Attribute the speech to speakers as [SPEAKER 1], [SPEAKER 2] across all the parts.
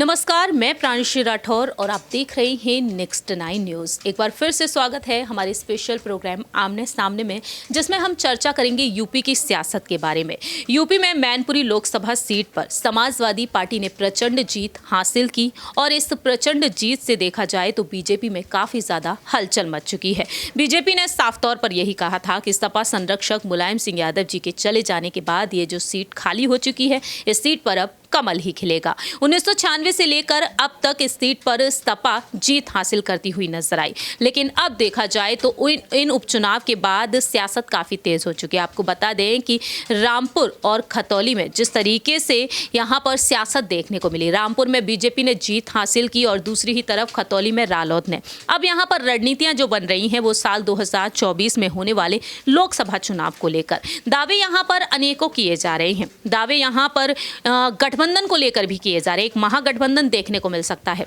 [SPEAKER 1] नमस्कार, मैं प्रांशु राठौर और आप देख रहे हैं नेक्स्ट 9 न्यूज़। एक बार फिर से स्वागत है हमारे स्पेशल प्रोग्राम आमने सामने में, जिसमें हम चर्चा करेंगे यूपी की सियासत के बारे में। यूपी में मैनपुरी लोकसभा सीट पर समाजवादी पार्टी ने प्रचंड जीत हासिल की और इस प्रचंड जीत से देखा जाए तो बीजेपी में काफ़ी ज़्यादा हलचल मच चुकी है। बीजेपी ने साफ तौर पर यही कहा था कि सपा संरक्षक मुलायम सिंह यादव जी के चले जाने के बाद ये जो सीट खाली हो चुकी है, इस सीट पर अब कमल ही खिलेगा। 1996 से लेकर अब तक इस सीट पर सपा जीत हासिल करती हुई नजर आई, लेकिन अब देखा जाए तो इन उपचुनाव के बाद सियासत काफ़ी तेज हो चुकी है। आपको बता दें कि रामपुर और खतौली में जिस तरीके से यहाँ पर सियासत देखने को मिली, रामपुर में बीजेपी ने जीत हासिल की और दूसरी ही तरफ खतौली में रालोद ने। अब यहाँ पर रणनीतियाँ जो बन रही हैं वो साल 2024 में होने वाले लोकसभा चुनाव को लेकर दावे यहाँ पर अनेकों किए जा रहे हैं। दावे यहाँ पर गठबंधन को लेकर भी किए जा रहे हैं। एक महागठबंधन देखने को मिल सकता है।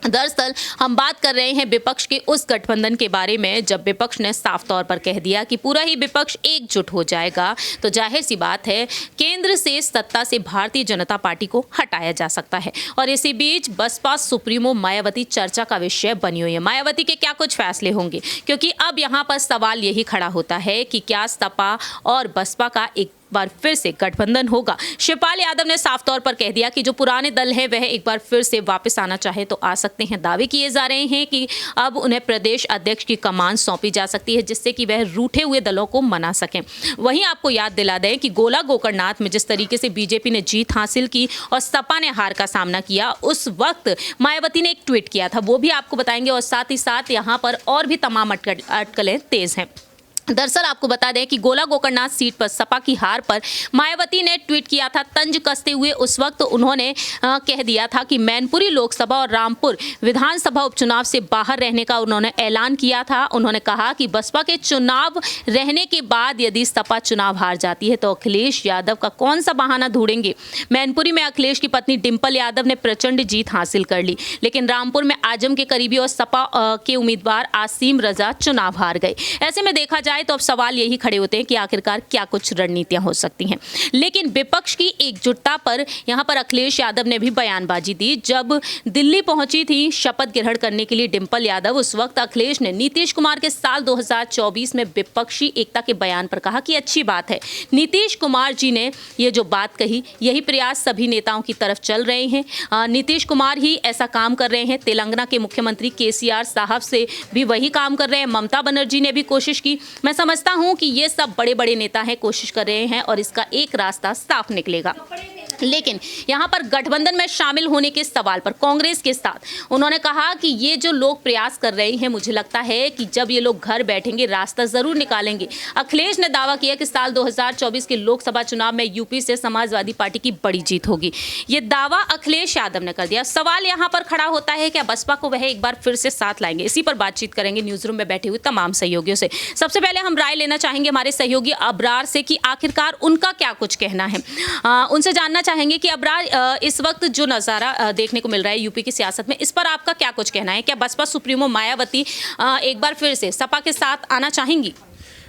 [SPEAKER 1] दरअसल हम बात कर रहे हैं विपक्ष के उस गठबंधन के बारे में जब विपक्ष ने साफ तौर पर कह दिया कि पूरा ही विपक्ष एकजुट हो जाएगा, तो जाहिर सी बात है केंद्र से सत्ता से भारतीय जनता पार्टी को हटाया जा सकता है। और इसी बीच बसपा सुप्रीमो मायावती चर्चा का विषय बनी हुई है। मायावती के क्या कुछ फैसले होंगे, क्योंकि अब यहाँ पर सवाल यही खड़ा होता है कि क्या सपा और बसपा का एक बार फिर से गठबंधन होगा। शिवपाल यादव ने साफ तौर पर कह दिया कि जो पुराने दल है वह एक बार फिर से वापस आना चाहे तो आ सकते हैं। दावे किए जा रहे हैं कि अब उन्हें प्रदेश अध्यक्ष की कमान सौंपी जा सकती है, जिससे कि वह रूठे हुए दलों को मना सकें। वहीं आपको याद दिला दें कि गोला गोकर्णनाथ में जिस तरीके से बीजेपी ने जीत हासिल की और सपा ने हार का सामना किया, उस वक्त मायावती ने एक ट्वीट किया था, वो भी आपको बताएंगे। और साथ ही साथ यहाँ पर और भी तमाम अटकलें तेज हैं। दरअसल आपको बता दें कि गोला गोकर्णनाथ सीट पर सपा की हार पर मायावती ने ट्वीट किया था तंज कसते हुए। उस वक्त उन्होंने कह दिया था कि मैनपुरी लोकसभा और रामपुर विधानसभा उपचुनाव से बाहर रहने का उन्होंने ऐलान किया था। उन्होंने कहा कि बसपा के चुनाव रहने के बाद यदि सपा चुनाव हार जाती है तो अखिलेश यादव का कौन सा बहाना ढूंढेंगे। मैनपुरी में अखिलेश की पत्नी डिंपल यादव ने प्रचंड जीत हासिल कर ली, लेकिन रामपुर में आजम के करीबी और सपा के उम्मीदवार आसिम रजा चुनाव हार गए। ऐसे में देखा जाए तो अब सवाल यही खड़े होते हैं कि आखिरकार क्या कुछ रणनीतियां हो सकती हैं। लेकिन विपक्ष की एकजुटता पर यहां पर अखिलेश यादव ने भी बयानबाजी दी। जब दिल्ली पहुंची थी शपथ ग्रहण करने के लिए डिंपल यादव, उस वक्त अखिलेश ने नीतीश कुमार के साल 2024 में विपक्षी एकता के बयान पर कहा कि अच्छी बात है। नीतीश कुमार जी ने ये जो बात कही, यही प्रयास सभी नेताओं की तरफ चल रहे हैं। नीतीश कुमार ही ऐसा काम कर रहे हैं। तेलंगाना के मुख्यमंत्री केसीआर साहब से भी वही काम कर रहे हैं। ममता बनर्जी ने भी कोशिश की। मैं समझता हूं कि ये सब बड़े बड़े नेता हैं, कोशिश कर रहे हैं और इसका एक रास्ता साफ निकलेगा। लेकिन यहाँ पर गठबंधन में शामिल होने के सवाल पर कांग्रेस के साथ उन्होंने कहा कि ये जो लोग प्रयास कर रहे हैं, मुझे लगता है कि जब ये लोग घर बैठेंगे रास्ता जरूर निकालेंगे। अखिलेश ने दावा किया कि साल 2024 के लोकसभा चुनाव में यूपी से समाजवादी पार्टी की बड़ी जीत होगी। ये दावा अखिलेश यादव ने कर दिया। सवाल यहाँ पर खड़ा होता है कि बसपा को वह एक बार फिर से साथ लाएंगे। इसी पर बातचीत करेंगे न्यूज रूम में बैठे हुए तमाम सहयोगियों से। सबसे पहले हम राय लेना चाहेंगे हमारे सहयोगी अबरार से कि आखिरकार उनका क्या कुछ कहना है। उनसे जानना चाहेंगे कि अबरार, इस वक्त जो नज़ारा देखने को मिल रहा है यूपी की सियासत में, इस पर आपका क्या कुछ कहना है? क्या बसपा सुप्रीमो मायावती एक बार फिर से सपा के साथ आना चाहेंगी?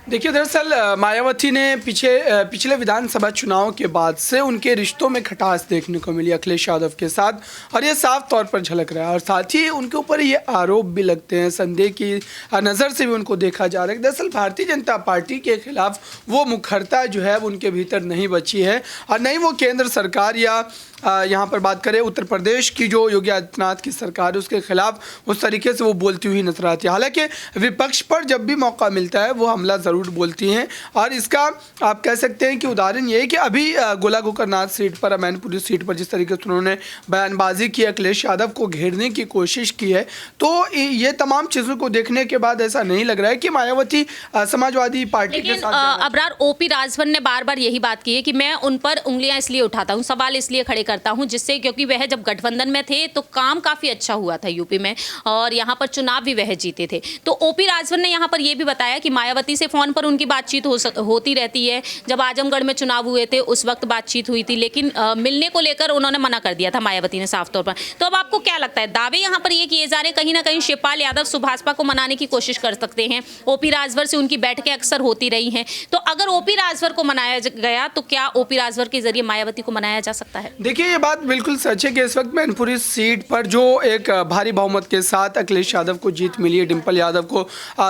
[SPEAKER 2] देखिए, दरअसल मायावती ने पिछले विधानसभा चुनाव के बाद से उनके रिश्तों में खटास देखने को मिली अखिलेश यादव के साथ, और ये साफ तौर पर झलक रहा है। और साथ ही उनके ऊपर ये आरोप भी लगते हैं, संदेह की नज़र से भी उनको देखा जा रहा है। दरअसल भारतीय जनता पार्टी के खिलाफ वो मुखरता जो है वो उनके भीतर नहीं बची है, और नहीं वो केंद्र सरकार या यहाँ पर बात करें उत्तर प्रदेश की जो योगी आदित्यनाथ की सरकार है उसके खिलाफ उस तरीके से वो बोलती हुई नजर आती है। हालांकि विपक्ष पर जब भी मौका मिलता है वो हमला ज़रूर बोलती हैं, और इसका आप कह सकते हैं कि उदाहरण ये है कि अभी गोला गोकर्णनाथ सीट पर, मैनपुरी सीट पर जिस तरीके से उन्होंने बयानबाजी की, अखिलेश यादव को घेरने की कोशिश की है, तो ये तमाम चीज़ों को देखने के बाद ऐसा नहीं लग रहा है कि मायावती समाजवादी पार्टी के साथ।
[SPEAKER 1] अबरार, ओपी राजभर ने बार बार यही बात की है कि मैं उन पर उंगलियां इसलिए उठाता हूं, सवाल इसलिए खड़े करता हूं जिससे, क्योंकि वह जब गठबंधन में थे तो काम काफी अच्छा हुआ था यूपी में और यहां पर चुनाव भी वह जीते थे। तो ओपी राजभर ने यहां पर यह भी बताया कि मायावती से फोन पर उनकी बातचीत होती रहती है। जब आजमगढ़ में चुनाव हुए थे उस वक्त बातचीत हुई थी, लेकिन मिलने को लेकर उन्होंने मना कर दिया था मायावती ने साफ तौर पर। तो अब आपको क्या लगता है, दावे यहां पर ये किए जा रहे हैं कहीं ना कहीं शिवपाल यादव सुभाषपा को मनाने की कोशिश कर सकते हैं। ओपी राजभर से उनकी बैठकें अक्सर होती रही हैं, तो अगर ओपी राजभर को मनाया गया तो क्या ओपी राजभर के जरिए मायावती को मनाया जा सकता है?
[SPEAKER 2] देखिए, देखिए ये बात बिल्कुल सच है कि इस वक्त मैनपुरी सीट पर जो एक भारी बहुमत के साथ अखिलेश यादव को जीत मिली है, डिम्पल यादव को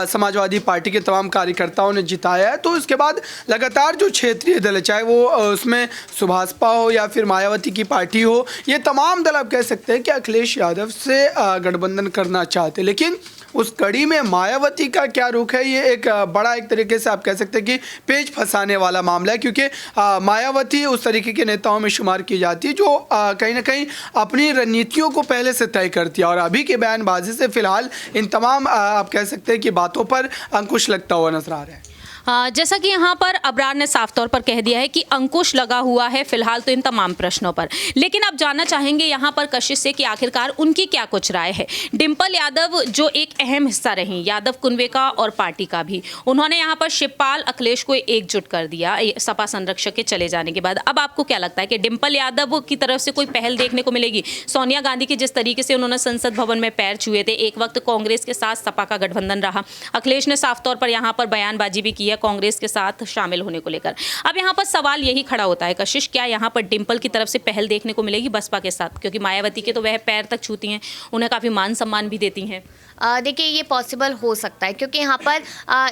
[SPEAKER 2] समाजवादी पार्टी के तमाम कार्यकर्ताओं ने जिताया है। तो इसके बाद लगातार जो क्षेत्रीय दल है, चाहे वो उसमें सुभाषपा हो या फिर मायावती की पार्टी हो, ये तमाम दल आप कह सकते हैं कि अखिलेश यादव से गठबंधन करना चाहते हैं। लेकिन उस कड़ी में मायावती का क्या रुख है, ये एक बड़ा एक तरीके से आप कह सकते हैं कि पेच फंसाने वाला मामला है, क्योंकि मायावती उस तरीके के नेताओं में शुमार की जाती है जो कहीं ना कहीं अपनी रणनीतियों को पहले से तय करती है और अभी के बयानबाजी से फिलहाल इन तमाम आप कह सकते हैं कि बातों पर अंकुश लगता हुआ नजर आ रहा है।
[SPEAKER 1] जैसा कि यहाँ पर अबरार ने साफ तौर पर कह दिया है कि अंकुश लगा हुआ है फिलहाल तो इन तमाम प्रश्नों पर, लेकिन अब जानना चाहेंगे यहाँ पर कशिश से कि आखिरकार उनकी क्या कुछ राय है। डिम्पल यादव जो एक अहम हिस्सा रही यादव कुनबे का और पार्टी का भी, उन्होंने यहाँ पर शिवपाल अखिलेश को एकजुट कर दिया सपा संरक्षक के चले जाने के बाद। अब आपको क्या लगता है कि डिम्पल यादव की तरफ से कोई पहल देखने को मिलेगी? सोनिया गांधी की जिस तरीके से उन्होंने संसद भवन में पैर छुए थे, एक वक्त कांग्रेस के साथ सपा का गठबंधन रहा, अखिलेश ने साफ तौर पर यहाँ पर बयानबाजी भी की है कांग्रेस के साथ शामिल होने को लेकर। अब यहाँ पर सवाल यही खड़ा होता है कशिश, क्या यहाँ पर डिम्पल की तरफ से पहल देखने को मिलेगी बसपा के साथ? क्योंकि मायावती के तो वह पैर तक छूती हैं, उन्हें काफ़ी मान सम्मान भी देती हैं।
[SPEAKER 3] देखिए ये पॉसिबल हो सकता है क्योंकि यहाँ पर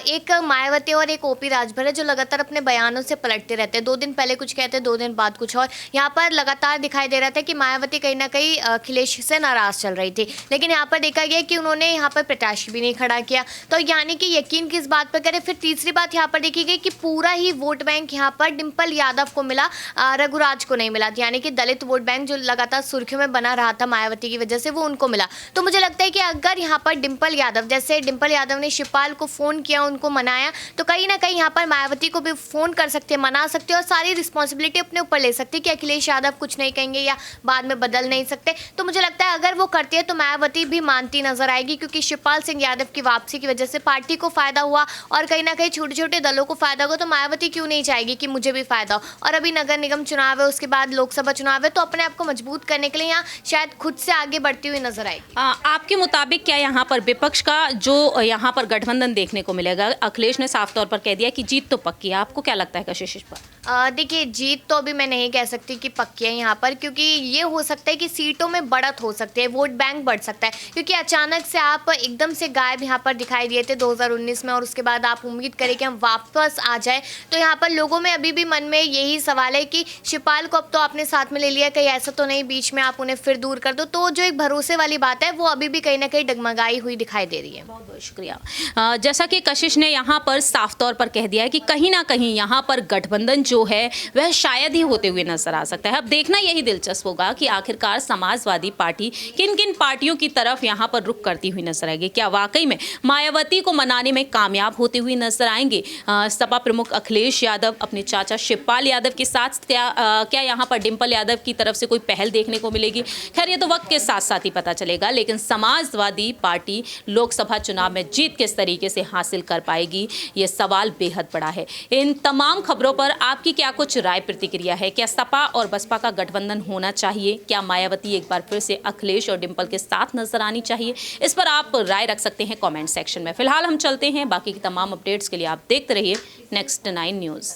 [SPEAKER 3] एक मायावती और एक ओपी राजभर है जो लगातार अपने बयानों से पलटते रहते हैं। 2 दिन पहले कुछ कहते हैं, 2 दिन बाद कुछ और। यहाँ पर लगातार दिखाई दे रहा था कि मायावती कहीं ना कहीं अखिलेश से नाराज चल रही थी, लेकिन यहाँ पर देखा गया कि उन्होंने यहाँ पर प्रत्याशी भी नहीं खड़ा किया। तो यानी कि यकीन किस बात पर करें। फिर तीसरी बात यहाँ पर देखी गई कि पूरा ही वोट बैंक यहाँ पर डिम्पल यादव को मिला, रघुराज को नहीं मिला। यानी कि दलित वोट बैंक जो लगातार सुर्खियों में बना रहा था मायावती की वजह से, वो उनको मिला। तो मुझे लगता है कि अगर यहाँ पर डिम्पल यादव, जैसे डिम्पल यादव ने शिवपाल को फोन किया, उनको मनाया, तो कहीं ना कहीं यहाँ पर मायावती को भी फोन कर सकते हैं, मना सकते हैं और सारी रिस्पॉन्सिबिलिटी अपने ऊपर ले सकते हैं कि अखिलेश यादव कुछ नहीं कहेंगे या बाद में बदल नहीं सकते। तो मुझे लगता है अगर वो करती है तो मायावती भी मानती नजर आएगी, क्योंकि शिवपाल सिंह यादव की वापसी की वजह से पार्टी को फायदा हुआ और कहीं ना कहीं छोटे छोटे दलों को फायदा हुआ। तो मायावती क्यों नहीं चाहेगी कि मुझे भी फायदा हो। और अभी नगर निगम चुनाव है, उसके बाद लोकसभा चुनाव है, तो अपने आप को मजबूत करने के लिए यहाँ शायद खुद से आगे बढ़ती हुई नजर आएगी।
[SPEAKER 1] आपके मुताबिक क्या यहाँ पर विपक्ष का जो यहाँ पर गठबंधन देखने को मिलेगा? अखिलेश ने साफ तौर पर कह दिया कि जीत तो पक्की है, आपको क्या लगता है कशिश इस पर?
[SPEAKER 3] देखिए जीत तो अभी मैं नहीं कह सकती कि पक्की है यहाँ पर, क्योंकि ये हो सकता है कि सीटों में बढ़त हो सकती है, वोट बैंक बढ़ सकता है, क्योंकि अचानक से आप एकदम से गायब यहाँ पर दिखाई दिए थे 2019 में और उसके बाद आप उम्मीद करें कि हम वापस आ जाए। तो यहाँ पर लोगों में अभी भी मन में यही सवाल है कि शिवपाल को अब तो आपने साथ में ले लिया, कहीं ऐसा तो नहीं बीच में आप उन्हें फिर दूर कर दो। तो जो एक भरोसे वाली बात है वो अभी भी कहीं ना कहीं डगमगाई हुई दिखाई दे रही है।
[SPEAKER 1] बहुत बहुत शुक्रिया। जैसा कि कशिश ने यहाँ पर साफ तौर पर कह दिया है कि कहीं ना कहीं यहाँ पर गठबंधन जो है वह शायद ही होते हुए नजर आ सकता है। अब देखना यही दिलचस्प होगा कि आखिरकार समाजवादी पार्टी किन किन पार्टियों की तरफ यहाँ पर रुख करती हुई नजर आएगी। क्या वाकई में मायावती को मनाने में कामयाब होते हुए नजर आएंगे सपा प्रमुख अखिलेश यादव अपने चाचा शिवपाल यादव के साथ? क्या यहाँ पर डिम्पल यादव की तरफ से कोई पहल देखने को मिलेगी? खैर ये तो वक्त के साथ साथ ही पता चलेगा, लेकिन समाजवादी पार्टी लोकसभा चुनाव में जीत किस तरीके से हासिल कर पाएगी, ये सवाल बेहद बड़ा है। इन तमाम खबरों पर आपकी क्या कुछ राय प्रतिक्रिया है? क्या सपा और बसपा का गठबंधन होना चाहिए? क्या मायावती एक बार फिर से अखिलेश और डिम्पल के साथ नजर आनी चाहिए? इस पर आप राय रख सकते हैं कमेंट सेक्शन में। फिलहाल हम चलते हैं, बाकी की तमाम अपडेट्स के लिए आप देखते रहिए नेक्स्ट 9 न्यूज़।